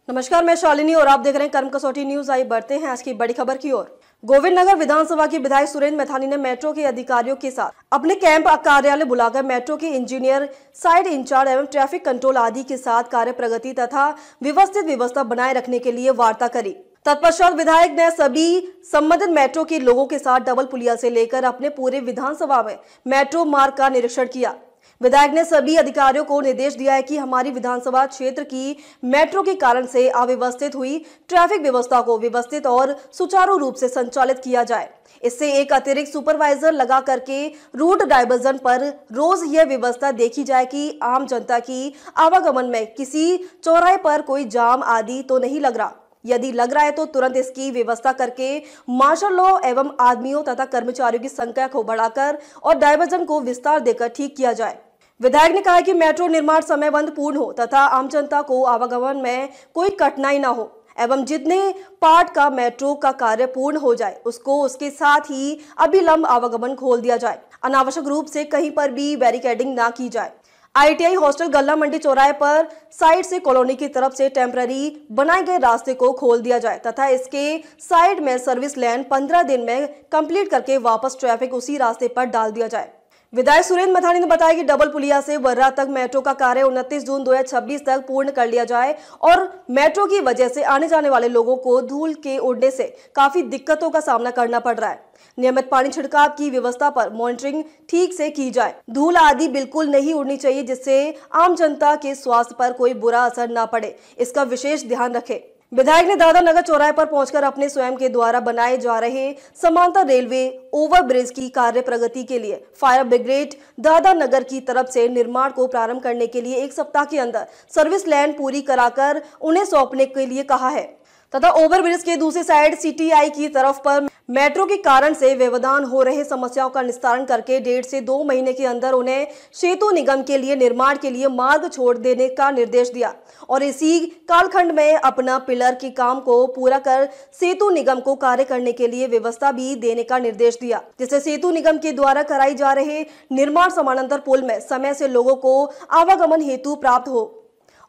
नमस्कार, मैं शालिनी और आप देख रहे हैं कर्म कसौटी न्यूज। आइए बढ़ते हैं आज की बड़ी खबर की ओर। गोविंद नगर विधानसभा के विधायक सुरेंद्र मैथानी ने मेट्रो के अधिकारियों के साथ अपने कैंप कार्यालय बुलाकर मेट्रो के इंजीनियर, साइट इंचार्ज एवं ट्रैफिक कंट्रोल आदि के साथ कार्य प्रगति तथा व्यवस्थित व्यवस्था बनाए रखने के लिए वार्ता करी। तत्पश्चात विधायक ने सभी संबंधित मेट्रो के लोगों के साथ डबल पुलिया से लेकर अपने पूरे विधानसभा में मेट्रो मार्ग का निरीक्षण किया। विधायक ने सभी अधिकारियों को निर्देश दिया है कि हमारी विधानसभा क्षेत्र की मेट्रो के कारण से अव्यवस्थित हुई ट्रैफिक व्यवस्था को व्यवस्थित और सुचारू रूप से संचालित किया जाए। इससे एक अतिरिक्त सुपरवाइजर लगा करके रूट डाइवर्जन पर रोज यह व्यवस्था देखी जाए कि आम जनता की आवागमन में किसी चौराहे पर कोई जाम आदि तो नहीं लग रहा। यदि लग रहा है तो तुरंत इसकी व्यवस्था करके मार्शल लॉ एवं आदमियों तथा कर्मचारियों की संख्या को बढ़ाकर और डाइवर्जन को विस्तार देकर ठीक किया जाए। विधायक ने कहा कि मेट्रो निर्माण समयबद्ध पूर्ण हो तथा आम जनता को आवागमन में कोई कठिनाई न हो एवं जितने पार्ट का मेट्रो का कार्य पूर्ण हो जाए उसको उसके साथ ही अभिलंब आवागमन खोल दिया जाए। अनावश्यक रूप से कहीं पर भी बैरिकेडिंग ना की जाए। ITI हॉस्टल गल्ला मंडी चौराहे पर साइड से कॉलोनी की तरफ से टेम्पररी बनाए गए रास्ते को खोल दिया जाए तथा इसके साइड में सर्विस लेन 15 दिन में कंप्लीट करके वापस ट्रैफिक उसी रास्ते पर डाल दिया जाए। विधायक सुरेंद्र मैथानी ने बताया कि डबल पुलिया से वर्रा तक मेट्रो का कार्य 29 जून 2026 तक पूर्ण कर लिया जाए और मेट्रो की वजह से आने जाने वाले लोगों को धूल के उड़ने से काफी दिक्कतों का सामना करना पड़ रहा है। नियमित पानी छिड़काव की व्यवस्था पर मॉनिटरिंग ठीक से की जाए। धूल आदि बिल्कुल नहीं उड़नी चाहिए जिससे आम जनता के स्वास्थ्य पर कोई बुरा असर न पड़े, इसका विशेष ध्यान रखें। विधायक ने दादा नगर चौराहे पर पहुंचकर अपने स्वयं के द्वारा बनाए जा रहे समांतर रेलवे ओवरब्रिज की कार्य प्रगति के लिए फायर ब्रिगेड दादा नगर की तरफ से निर्माण को प्रारंभ करने के लिए 1 सप्ताह के अंदर सर्विस लाइन पूरी कराकर उन्हें सौंपने के लिए कहा है तथा ओवरब्रिज के दूसरी साइड CTI की तरफ पर मेट्रो के कारण से व्यवधान हो रहे समस्याओं का निस्तारण करके 1.5 से 2 महीने के अंदर उन्हें सेतु निगम के लिए निर्माण के लिए मार्ग छोड़ देने का निर्देश दिया और इसी कालखंड में अपना पिलर के काम को पूरा कर सेतु निगम को कार्य करने के लिए व्यवस्था भी देने का निर्देश दिया, जिससे सेतु निगम के द्वारा कराई जा रहे निर्माण समानांतर पुल में समय से लोगों को आवागमन हेतु प्राप्त हो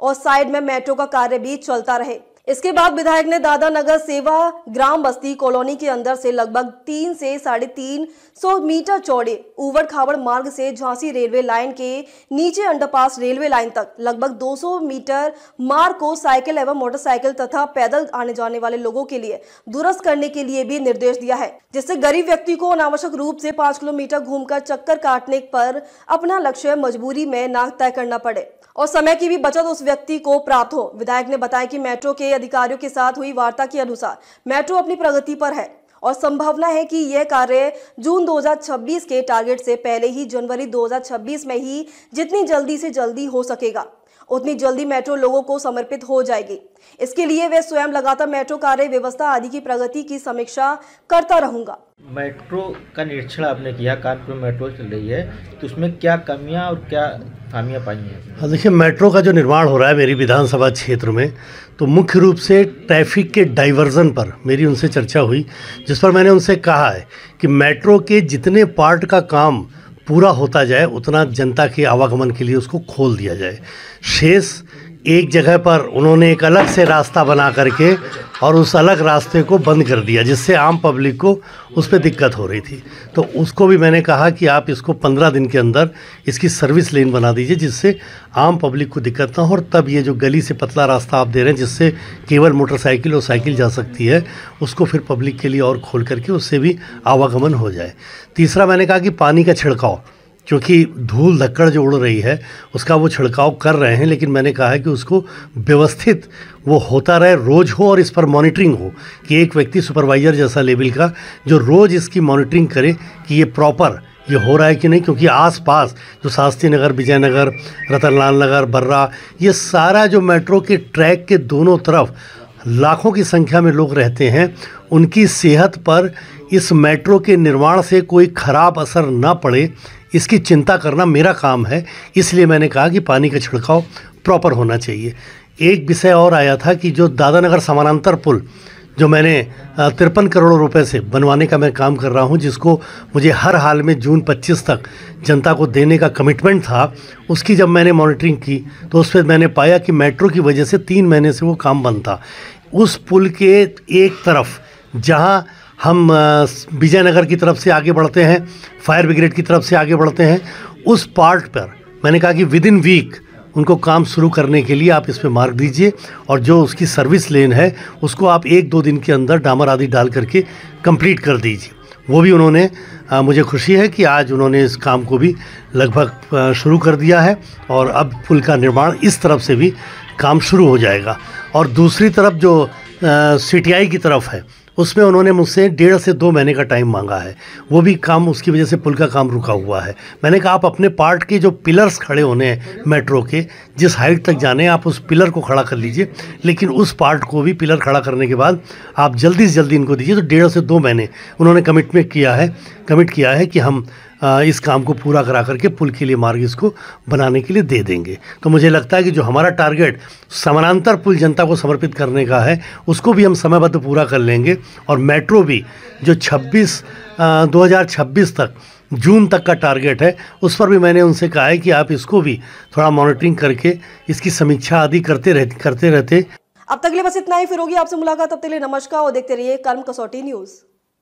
और साइड में मेट्रो का कार्य भी चलता रहे। इसके बाद विधायक ने दादा नगर सेवा ग्राम बस्ती कॉलोनी के अंदर से लगभग 3 से 350 मीटर चौड़े उबड़ खाबड़ मार्ग से झांसी रेलवे लाइन के नीचे अंडरपास रेलवे लाइन तक लगभग 200 मीटर मार्ग को साइकिल एवं मोटरसाइकिल तथा पैदल आने जाने वाले लोगों के लिए दुरुस्त करने के लिए भी निर्देश दिया है, जिससे गरीब व्यक्ति को अनावश्यक रूप से 5 किलोमीटर घूमकर चक्कर काटने पर अपना लक्ष्य मजबूरी में न तय करना पड़े और समय की भी बचत उस व्यक्ति को प्राप्त हो। विधायक ने बताया कि मेट्रो के अधिकारियों के साथ हुई वार्ता के अनुसार मेट्रो अपनी प्रगति पर है और संभावना है कि यह कार्य जून 2026 के टारगेट से पहले ही जनवरी 2026 में ही जितनी जल्दी से जल्दी हो सकेगा उतनी जल्दी मेट्रो लोगों को समर्पित हो जाएगी। इसके लिए वे स्वयं लगातार मेट्रो कार्य व्यवस्था आदि की प्रगति की समीक्षा करता रहूंगा। मेट्रो का निरीक्षण आपने किया, कानपुर मेट्रो चल रही है, तो उसमें क्या कमियां और क्या खामियां पाई हैं? हाँ, देखिए, मेट्रो का जो निर्माण हो रहा है मेरी विधानसभा क्षेत्र में, तो मुख्य रूप से ट्रैफिक के डाइवर्जन पर मेरी उनसे चर्चा हुई, जिस पर मैंने उनसे कहा है कि मेट्रो के जितने पार्ट का काम पूरा होता जाए उतना जनता के आवागमन के लिए उसको खोल दिया जाए। शेष एक जगह पर उन्होंने एक अलग से रास्ता बना करके और उस अलग रास्ते को बंद कर दिया, जिससे आम पब्लिक को उस पर दिक्कत हो रही थी। तो उसको भी मैंने कहा कि आप इसको 15 दिन के अंदर इसकी सर्विस लेन बना दीजिए, जिससे आम पब्लिक को दिक्कत ना हो। और तब ये जो गली से पतला रास्ता आप दे रहे हैं जिससे केवल मोटरसाइकिल और साइकिल जा सकती है, उसको फिर पब्लिक के लिए और खोल करके उससे भी आवागमन हो जाए। तीसरा मैंने कहा कि पानी का छिड़काव, क्योंकि धूल धक्कड़ जो उड़ रही है उसका वो छिड़काव कर रहे हैं, लेकिन मैंने कहा है कि उसको व्यवस्थित वो होता रहे, रोज़ हो और इस पर मॉनिटरिंग हो कि एक व्यक्ति सुपरवाइज़र जैसा लेवल का जो रोज़ इसकी मॉनिटरिंग करे कि ये प्रॉपर ये हो रहा है कि नहीं। क्योंकि आसपास जो शास्त्री नगर, विजयनगर, रतनलाल नगर, बर्रा, ये सारा जो मेट्रो के ट्रैक के दोनों तरफ लाखों की संख्या में लोग रहते हैं, उनकी सेहत पर इस मेट्रो के निर्माण से कोई ख़राब असर ना पड़े, इसकी चिंता करना मेरा काम है। इसलिए मैंने कहा कि पानी का छिड़काव प्रॉपर होना चाहिए। एक विषय और आया था कि जो दादा नगर समानांतर पुल जो मैंने 53 करोड़ रुपए से बनवाने का मैं काम कर रहा हूं, जिसको मुझे हर हाल में जून 25 तक जनता को देने का कमिटमेंट था, उसकी जब मैंने मॉनिटरिंग की तो उस पर मैंने पाया कि मेट्रो की वजह से 3 महीने से वो काम बंद था। उस पुल के एक तरफ जहां हम विजयनगर की तरफ से आगे बढ़ते हैं, फायर ब्रिगेड की तरफ से आगे बढ़ते हैं, उस पार्ट पर मैंने कहा कि विद इन वीक उनको काम शुरू करने के लिए आप इस पे मार्क दीजिए, और जो उसकी सर्विस लेन है उसको आप 1-2 दिन के अंदर डामर आदि डाल करके कंप्लीट कर दीजिए। वो भी उन्होंने मुझे खुशी है कि आज उन्होंने इस काम को भी लगभग शुरू कर दिया है, और अब पुल का निर्माण इस तरफ से भी काम शुरू हो जाएगा। और दूसरी तरफ जो CTI की तरफ है, उसमें उन्होंने मुझसे 1.5 से 2 महीने का टाइम मांगा है। वो भी काम, उसकी वजह से पुल का काम रुका हुआ है। मैंने कहा आप अपने पार्ट के जो पिलर्स खड़े होने हैं मेट्रो के, जिस हाइट तक जाने हैं आप उस पिलर को खड़ा कर लीजिए, लेकिन उस पार्ट को भी पिलर खड़ा करने के बाद आप जल्दी से जल्दी इनको दीजिए। तो 1.5 से 2 महीने उन्होंने कमिट किया है कि हम इस काम को पूरा करा करके पुल के लिए मार्ग इसको बनाने के लिए दे देंगे। तो मुझे लगता है कि जो हमारा टारगेट समानांतर पुल जनता को समर्पित करने का है, उसको भी हम समयबद्ध पूरा कर लेंगे। और मेट्रो भी जो 2026 तक जून तक का टारगेट है, उस पर भी मैंने उनसे कहा है कि आप इसको भी थोड़ा मॉनिटरिंग करके इसकी समीक्षा आदि करते रहते। अब तक के लिए बस इतना ही। फिर होगी आपसे मुलाकात, तब तक के लिए नमस्कार और देखते रहिए कर्म कसौटी न्यूज़।